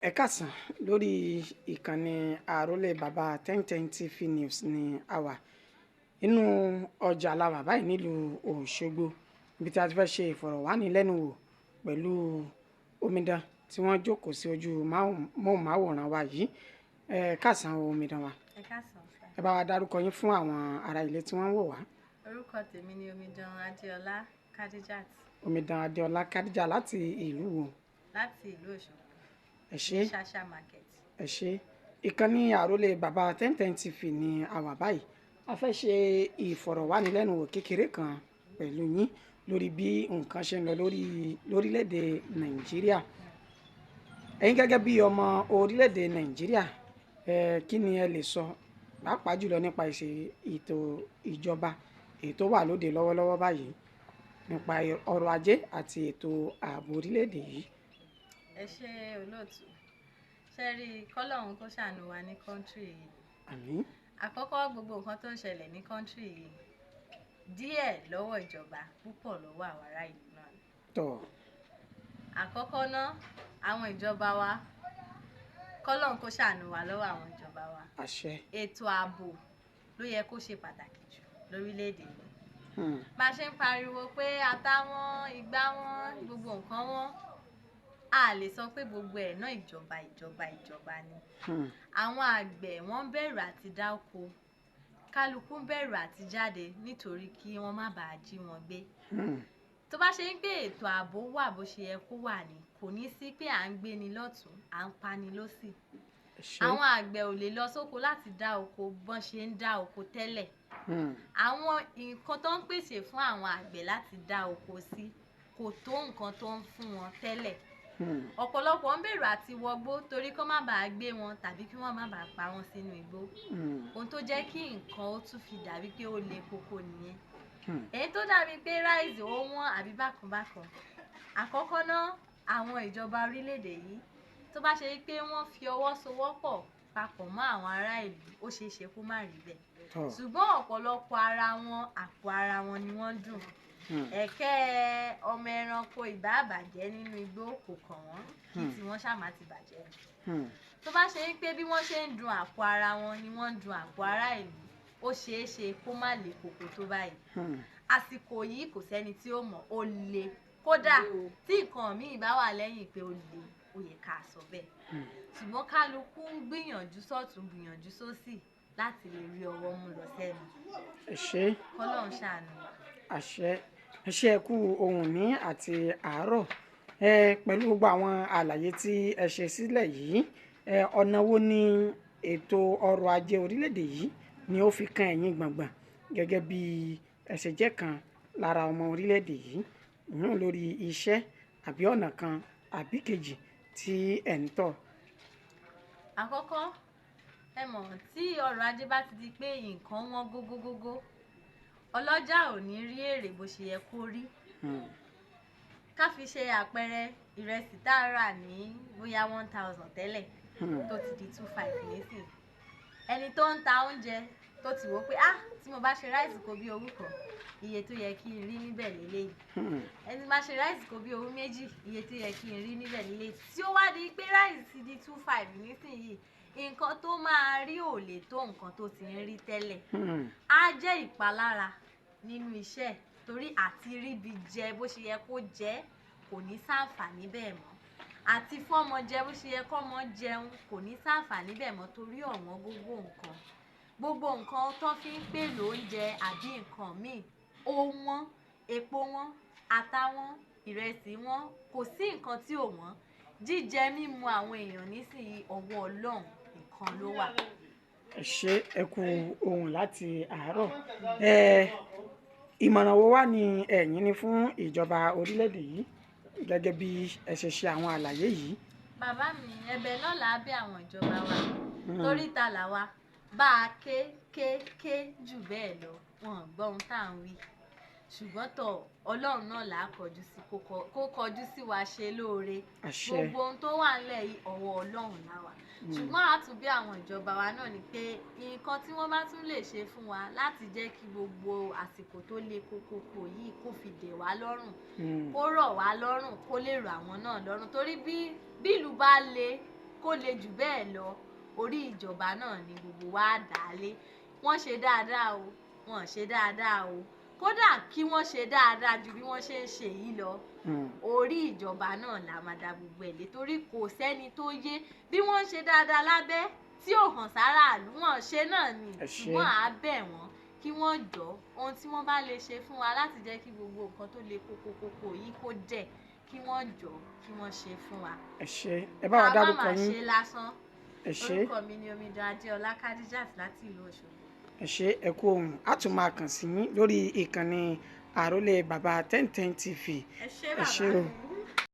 Ẹ káàsán lórí ìkànnì àrólé bàbá 1010 TV News ní àwà inú ọjà làwà báyìí nílùú Òṣogbo ibi tí a ti fẹ́ ṣe ìfọ̀rọ̀wánilẹ́nuwò pẹ̀lú omidan tí wọ́n jókòó sí ojú móhùnmáwòrán wa yìí. Ẹ káàsán omidan wa. Ẹ káàsán sà. Ẹ bá wa dárúkọ yín fún àwọn ará ilé tí wọ́n ń wò wá. Orúkọ tèmi ni omidan Adéọlá Kadijat. Omidan Adéọlá Kadijat láti ìlú wo? Láti ìlú Òṣogbo. Ẹ ṣé. Ṣàṣà market. Ẹ ṣé. Ìkànnì àrólé bàbá 1010 TV ní àwà báyìí. A fẹ́ ṣe ìfọ̀rọ̀wánilẹ́nuwò kékeré kan pẹ̀lú yín lórí bí nǹkan ṣe ń lọ lórílẹ̀‐èdè Nàìjíríà. Ẹ̀yin gẹ́gẹ́ bí ọmọ orílẹ̀‐èdè Nàìjíríà, kí ni ẹ lè sọ pàápàá jùlọ nípa ètò ìjọba èyí tó wà lóde lọ́wọ́lọ́wọ́ báyìí nípa ọrọ̀ ajé àti ètò ààbò orílẹ̀‐èdè yìí? Ẹ ṣé olóòtú. Ṣé rí kọ́lọ́hún kó ṣàánú wa ní kọ́ńtírì yìí. Àmín. Àkọ́kọ́ gbogbo nǹkan tó ń ṣẹlẹ̀ ní kọ́ńtírì yìí díẹ̀ lọ́wọ́ ìjọba púpọ̀ lọ́wọ́ àwọn ará ìlú náà. Tọ́. Àkọ́kọ́ náà àwọn ìjọba wa kọ́lọ́hún kó ṣàánú wa lọ́wọ́ àwọn ìjọba wa. Àṣẹ. Ètò ààbò ló yẹ kó ṣe pàtàkì jù lórílẹ̀‐èdè yìí. Bá a ṣe ń pariwo pé ata wọn, igbá wọn, gbogbo nǹkan wọn, a lè sọ pé gbogbo ẹ̀ náà ìjọba ni. Àwọn àgbẹ̀ wọ́n bẹ̀rù àti dá oko, kálukú bẹ̀rù àti jáde nítorí kí wọ́n má bàa jí wọn gbé. Tó bá ṣe ń pé ètò ààbò wà bó ṣe yẹ kó wà ní, kò ní sí pé à ń gbé ni lọ́tún à ń pani lósì. Àwọn àgbẹ̀ ò lè lọ sóko láti dá oko bọ́n ṣe ń dá oko tẹ́lẹ̀. Àwọn nǹkan tó ń pèsè fún àwọn àgbẹ̀ láti dá oko sí kò tó nǹkan tó ń fún wọn tẹ́lẹ̀. Ọ̀pọ̀lọpọ̀ ń bẹ̀rù àti wọgbó torí kó má bàa gbé wọn tàbí kí wọ́n má bàa pa wọn sínú igbó. Ohun tó jẹ́ kí nǹkan ó tún fi dàbí pé ó le koko nìyẹn. Èyí tó dàbí pé ráìsì ó wọ́n àbí bákan. Àkọ́kọ́ náà àwọn ìjọba orílẹ̀-èdè yìí tó bá ṣe pé wọ́n fi ọwọ́ sowọ́pọ̀ papọ̀ mọ́ àwọn ará ìlú ó ṣeé ṣe kó má rí bẹ́ẹ̀. Ṣùgbọ́n ọ̀pọ̀lọpọ̀ àpò ara wọn ni wọ́n dùn. Ẹ̀kẹ́ ọmọ ẹranko ìbá bàjẹ́ nínú igbó kò kàn wọ́n kí tí wọ́n ṣàmà ti bàjẹ́. Tó bá ṣe pé bí wọ́n ṣe ń dun àpò ara wọn ni wọ́n ń dun àpò ará ìlú ó ṣeé ṣe kó má le koko tó báyìí. Àsìkò yìí kò sẹ́ni tí ó mọ̀ ó le kódà tí nǹkan míì bá wà lẹ́yìn pé ó le ó yẹ ká sọ bẹ́ẹ̀. Ṣùgbọ́n kálukú ń gbìyànjú sọ́tún gbìyànjú sósì láti lè rí ọwọ́ mú lọ sẹ́nu. Ẹ ṣé. Kọ́lọ́hún ṣàánú. Àṣẹ. Ẹ ṣé ẹ kú ohùn ní àti àárọ̀. Pẹ̀lú gbogbo àwọn àlàyé tí ẹ ṣe sílẹ̀ yìí, ọ̀nà wo ni ètò ọrọ̀ ajé orílẹ̀-èdè yìí ni ó fi kan ẹ̀yin gbọ̀ngbọ̀n gẹ́gẹ́ bí ẹ ṣe jẹ́ kan lára ọmọ orílẹ̀-èdè yìí lórí iṣẹ́ àbí ọ̀nà kan àbí kejì tí ẹ̀ ń tọ̀? Àkọ́kọ́ ẹ mọ̀ tí ọrọ̀ ajé bá ti di pé nǹkan wọ́n gógógógó ọlọ́jà ò ní rí èrè bó ṣe yẹ kó rí. Ká fi ṣe àpẹẹrẹ ìrẹsì tá a rà ní bóyá 1000 tẹ́lẹ̀ tó ti di 25 nísìn. Ẹni tó ń ta oúnjẹ tó ti wò pé tí mo bá ṣe ráìsì kó bí owó kan iye tó yẹ kí n rí níbẹ̀ lélẹ́yìí. Ẹni bá ṣe ráìsì kó bí owó méjì iye tó yẹ kí n rí níbẹ̀ lélẹ́yìí. Tí ó wá di pé ráìsì di 25 nísìnyìí nǹkan tó máa rí ò lè tó nǹkan tó ti ń rí tẹ́lẹ̀. Á jẹ́ ìpalára nínú iṣẹ́ torí àti ríbi jẹ bó ṣe yẹ kó jẹ kò ní ṣàǹfààní bẹ́ẹ̀ mọ́. Àti fọ́mọ jẹ bó ṣe yẹ kọ́mọ jẹun kò ní ṣàǹfààní bẹ́ẹ̀ mọ́ torí ọ̀wọ́n gbogbo nǹkan tó fi ń pèlò oúnjẹ àbí nǹkan míì ó wọ́n, epo wọ́n, ata wọ́n, ìrẹsì wọ́n, kò sí nǹkan tí ò wọ́n. Jíjẹ mímu àwọn èèyàn nísìnyí ọwọ́ Ọlọ́run nìkan ló wà. Ẹ ṣé ẹ kú ohùn láti àárọ̀. Ìmọ̀ràn wo wá ni ẹ̀yin ní fún ìjọba orílẹ̀-èdè yìí gẹ́gẹ́ bí ẹ ṣe ṣe àwọn àlàyé yìí? Bàbá mi ẹ̀bẹ̀ náà là á bẹ̀ àwọn ìjọba wa torí ta là wa bá a ké jù bẹ́ẹ̀ lọ wọn gbọ́ ohun tá à ń wí. Ṣùgbọ́n tọ̀ Ọlọ́run náà là á kọjú sí kó kọjú sí wa ṣe lóore. Gbogbo ohun tó wà nílẹ̀ yìí ọwọ́ Ọlọ́run là wà. Ṣùgbọ́n àtúnbí àwọn ìjọba wa náà ni pé nǹkan tí wọ́n bá tún lè ṣe fún wa láti jẹ́ kí gbogbo àsìkò tó le kókókó yìí kó fi dè wá lọ́rùn kó rọ̀ wá lọ́rùn kó lè rọ̀ àwọn náà lọ́rùn torí bí ìlú bá le kó le jù bẹ́ẹ̀ lọ orí ìjọba náà ni gbogbo wa dálé. Wọ́n ṣe dáadáa o, wọ́n ṣe dáadáa o, kódà kí wọ́n ṣe dáadáa ju bí wọ́n ṣe ń ṣe yìí lọ orí ìjọba náà la máa da gbogbo ẹ̀ lé torí kò sẹ́ni tó yé bí wọ́n ṣe dáadáa lábẹ́ tí ò hàn sáráàlú wọn ṣe náà ni ṣùgbọ́n à á bẹ̀ wọ́n kí wọ́n jọ ohun tí wọ́n bá lè ṣe fún wa láti jẹ́ kí gbogbo nǹkan tó le kókókókó yìí kó dẹ̀ kí wọ́n jọ kí wọ́n ṣe fún wa. ẹ bá wa dárúkọ yín. ká má máa ṣe lásán. Ẹ orúkọ mi ni Omidan Adéọlá Kadijat láti ìlú Òṣogbo. Ẹ kú ohun a tún máa kàn sí yín lórí ìkànnì àrólé bàbá 1010 TV. Ẹ ṣé bàbá.